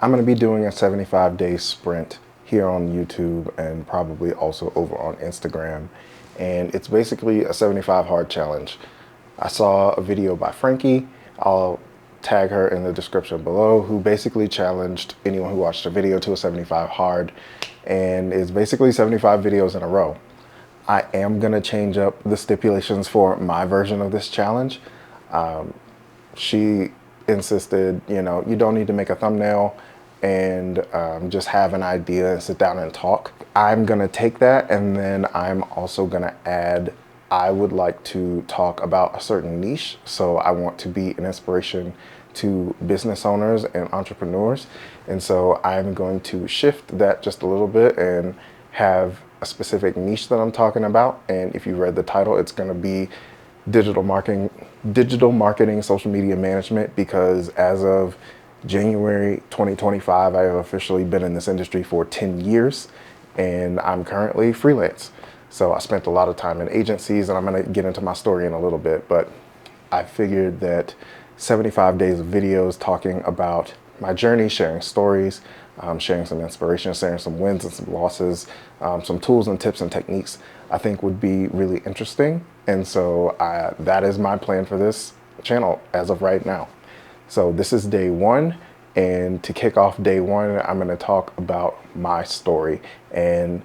I'm going to be doing a 75-day sprint here on YouTube and probably also over on Instagram. And it's basically a 75 hard challenge. I saw a video by Frankie. I'll tag her in the description below, who basically challenged anyone who watched the video to a 75 hard, and it's basically 75 videos in a row. I am going to change up the stipulations for my version of this challenge. She insisted, you don't need to make a thumbnail and just have an idea and sit down and talk. I'm gonna take that, and then I'm also gonna add, I would like to talk about a certain niche. So I want to be an inspiration to business owners and entrepreneurs. And so I'm going to shift that just a little bit and have a specific niche that I'm talking about. And if you read the title, it's gonna be digital marketing, social media management, because as of January 2025, I have officially been in this industry for 10 years and I'm currently freelance. So I spent a lot of time in agencies, and I'm going to get into my story in a little bit, but I figured that 75 days of videos talking about my journey, sharing stories, sharing some inspiration, sharing some wins and some losses, some tools and tips and techniques, I think would be really interesting. And so that is my plan for this channel as of right now. So this is day one, and to kick off day one, I'm going to talk about my story and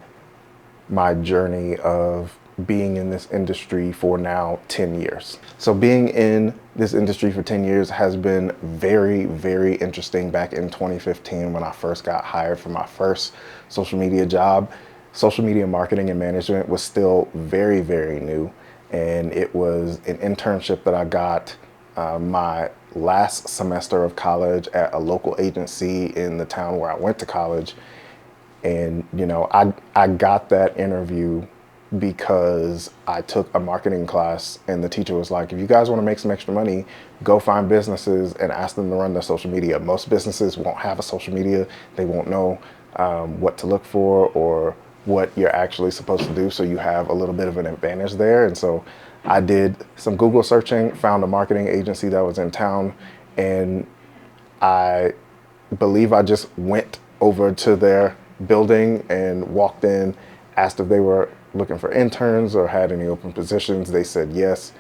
my journey of being in this industry for now 10 years. So being in this industry for 10 years has been very, very interesting. Back in 2015, when I first got hired for my first social media job, social media marketing and management was still very, very new. And it was an internship that I got my last semester of college at a local agency in the town where I went to college. And, I got that interview because I took a marketing class, and the teacher was like, if you guys want to make some extra money, go find businesses and ask them to run their social media. Most businesses won't have a social media. They won't know what to look for or what you're actually supposed to do. So you have a little bit of an advantage there. And so I did some Google searching, found a marketing agency that was in town, and I believe I just went over to their building and walked in, asked if they were looking for interns or had any open positions. They said yes.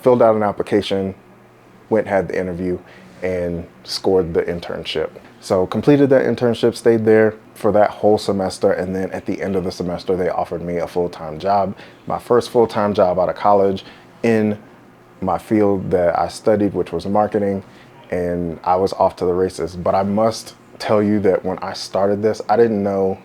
Filled out an application, went, had the interview, and scored the internship. So completed that internship, stayed there for that whole semester, and then at the end of the semester, they offered me a full-time job, my first full-time job out of college in my field that I studied, which was marketing, and I was off to the races. But I must tell you that when I started this, I didn't know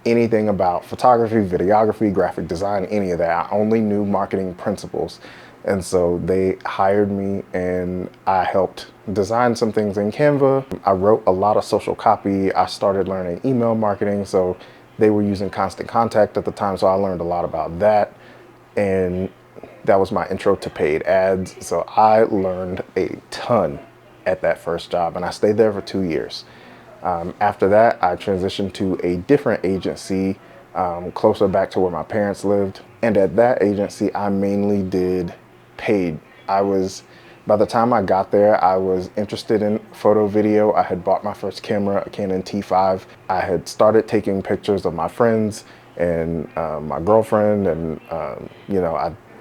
anything about photography, videography, graphic design, any of that. I only knew marketing principles. And so they hired me, and I helped design some things in Canva. I wrote a lot of social copy. I started learning email marketing. So they were using Constant Contact at the time. So I learned a lot about that. And that was my intro to paid ads. So I learned a ton at that first job, and I stayed there for 2 years. After that, I transitioned to a different agency closer back to where my parents lived. And at that agency, I mainly did paid. By the time I got there, I was interested in photo video. I had bought my first camera, a Canon T5. I had started taking pictures of my friends and my girlfriend. And,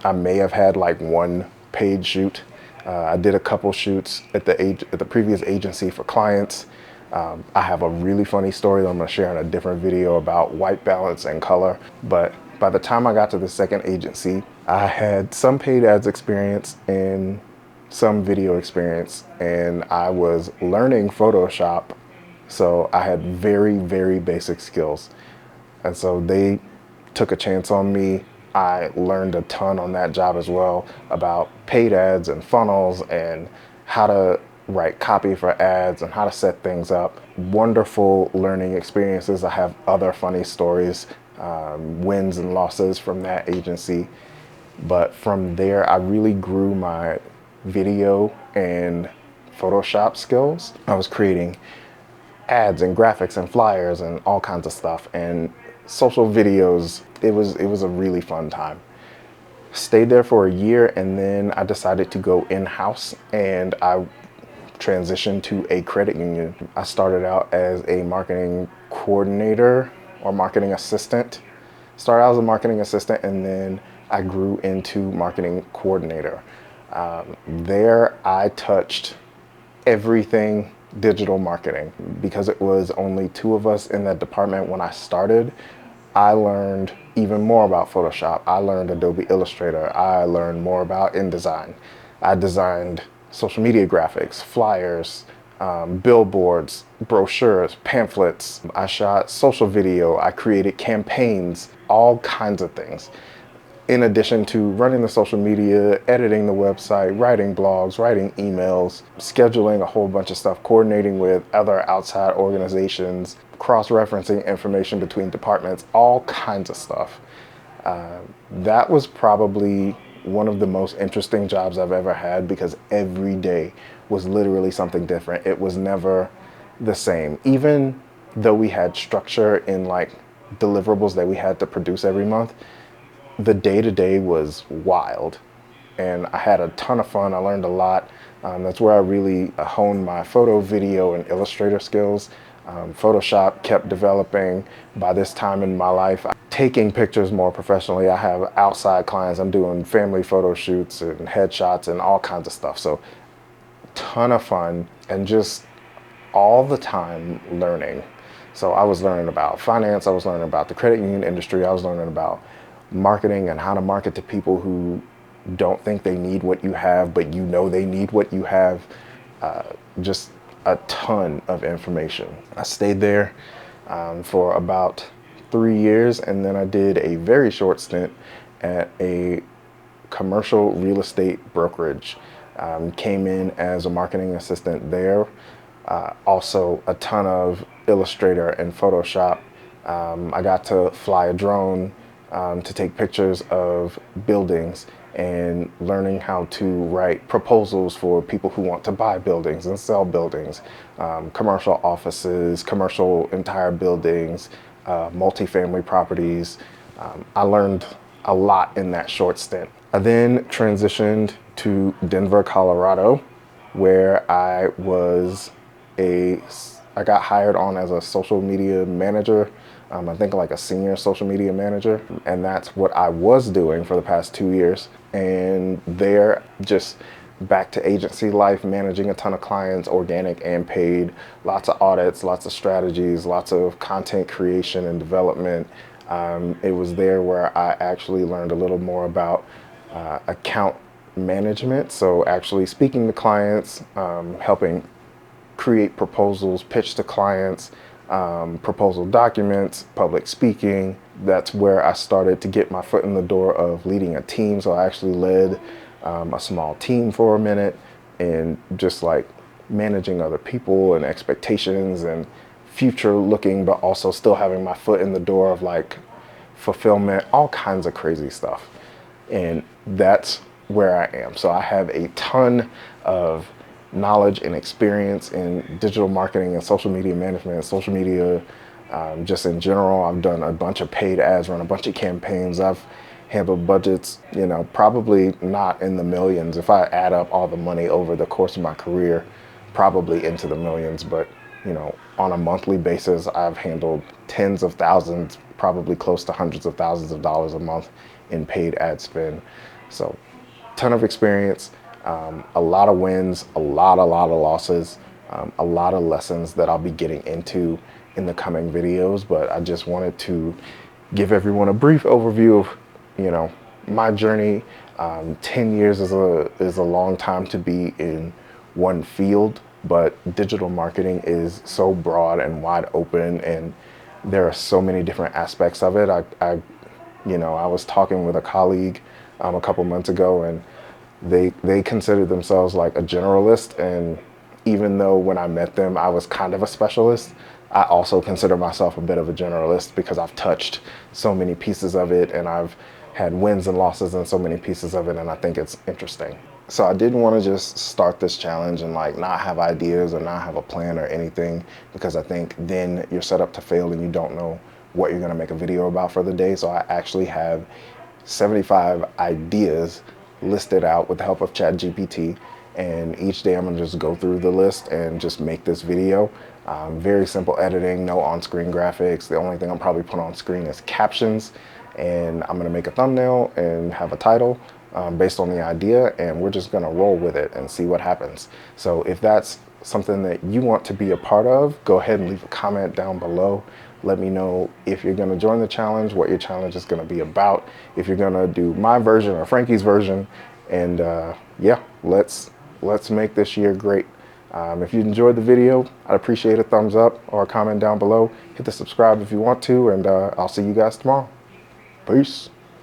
I may have had like one paid shoot. I did a couple shoots at the previous agency for clients. I have a really funny story that I'm going to share in a different video about white balance and color. But by the time I got to the second agency, I had some paid ads experience and some video experience, and I was learning Photoshop. So I had very, very basic skills. And so they took a chance on me. I learned a ton on that job as well about paid ads and funnels and how to write copy for ads and how to set things up. Wonderful learning experiences. I have other funny stories, wins and losses from that agency. But from there, I really grew my video and Photoshop skills. I was creating ads and graphics and flyers and all kinds of stuff, and social videos. It was a really fun time. Stayed there for a year, and then I decided to go in-house, and I transition to a credit union. I started out as a marketing coordinator or marketing assistant. Started out as a marketing assistant, and then I grew into marketing coordinator. There I touched everything digital marketing. Because it was only two of us in that department when I started, I learned even more about Photoshop. I learned Adobe Illustrator. I learned more about InDesign. I designed social media graphics, flyers, billboards, brochures, pamphlets. I shot social video. I created campaigns, all kinds of things. In addition to running the social media, editing the website, writing blogs, writing emails, scheduling a whole bunch of stuff, coordinating with other outside organizations, cross-referencing information between departments, all kinds of stuff. That was probably one of the most interesting jobs I've ever had, because every day was literally something different. It was never the same. Even though we had structure in like deliverables that we had to produce every month, the day-to-day was wild, and I had a ton of fun. I learned a lot. That's where I really honed my photo, video, and Illustrator skills. Photoshop kept developing. By this time in my life, I'm taking pictures more professionally. I have outside clients. I'm doing family photo shoots and headshots and all kinds of stuff. So ton of fun, and just all the time learning. So I was learning about finance. I was learning about the credit union industry. I was learning about marketing and how to market to people who don't think they need what you have, but you know they need what you have. Just a ton of information. I stayed there for about 3 years, and then I did a very short stint at a commercial real estate brokerage. Came in as a marketing assistant there. Also a ton of Illustrator and Photoshop. I got to fly a drone to take pictures of buildings, and learning how to write proposals for people who want to buy buildings and sell buildings, commercial offices, commercial entire buildings, multifamily properties. I learned a lot in that short stint. I then transitioned to Denver, Colorado, where I got hired on as a social media manager. I think like a senior social media manager, and that's what I was doing for the past 2 years. And there, just back to agency life, managing a ton of clients, organic and paid, lots of audits, lots of strategies, lots of content creation and development. It was there where I actually learned a little more about account management. So actually speaking to clients, helping create proposals, pitch to clients, proposal documents, public speaking. That's where I started to get my foot in the door of leading a team. So I actually led a small team for a minute, and just like managing other people and expectations and future looking, but also still having my foot in the door of like fulfillment, all kinds of crazy stuff. And that's where I am. So I have a ton of knowledge and experience in digital marketing and social media management and social media just in general. I've done a bunch of paid ads, run a bunch of campaigns. I've handled budgets, probably not in the millions. If I add up all the money over the course of my career, probably into the millions. But, on a monthly basis, I've handled tens of thousands, probably close to hundreds of thousands of dollars a month in paid ad spend. So ton of experience. A lot of wins, a lot of losses, a lot of lessons that I'll be getting into in the coming videos. But I just wanted to give everyone a brief overview of, my journey. 10 years is a long time to be in one field, but digital marketing is so broad and wide open, and there are so many different aspects of it. I was talking with a colleague a couple months ago, and they considered themselves like a generalist, and even though when I met them I was kind of a specialist, I also consider myself a bit of a generalist because I've touched so many pieces of it, and I've had wins and losses in so many pieces of it, and I think it's interesting. So I didn't want to just start this challenge and like not have ideas or not have a plan or anything, because I think then you're set up to fail and you don't know what you're going to make a video about for the day. So I actually have 75 ideas listed out with the help of ChatGPT, And each day I'm gonna just go through the list and just make this video. Very simple editing, no on-screen graphics. The only thing I'm probably put on screen is captions. And I'm gonna make a thumbnail and have a title based on the idea, and we're just gonna roll with it and see what happens. So if that's something that you want to be a part of, go ahead and leave a comment down below. Let me know if you're gonna join the challenge, what your challenge is gonna be about, if you're gonna do my version or Frankie's version, and yeah, let's make this year great. If you enjoyed the video, I'd appreciate a thumbs up or a comment down below. Hit the subscribe if you want to, and I'll see you guys tomorrow. Peace.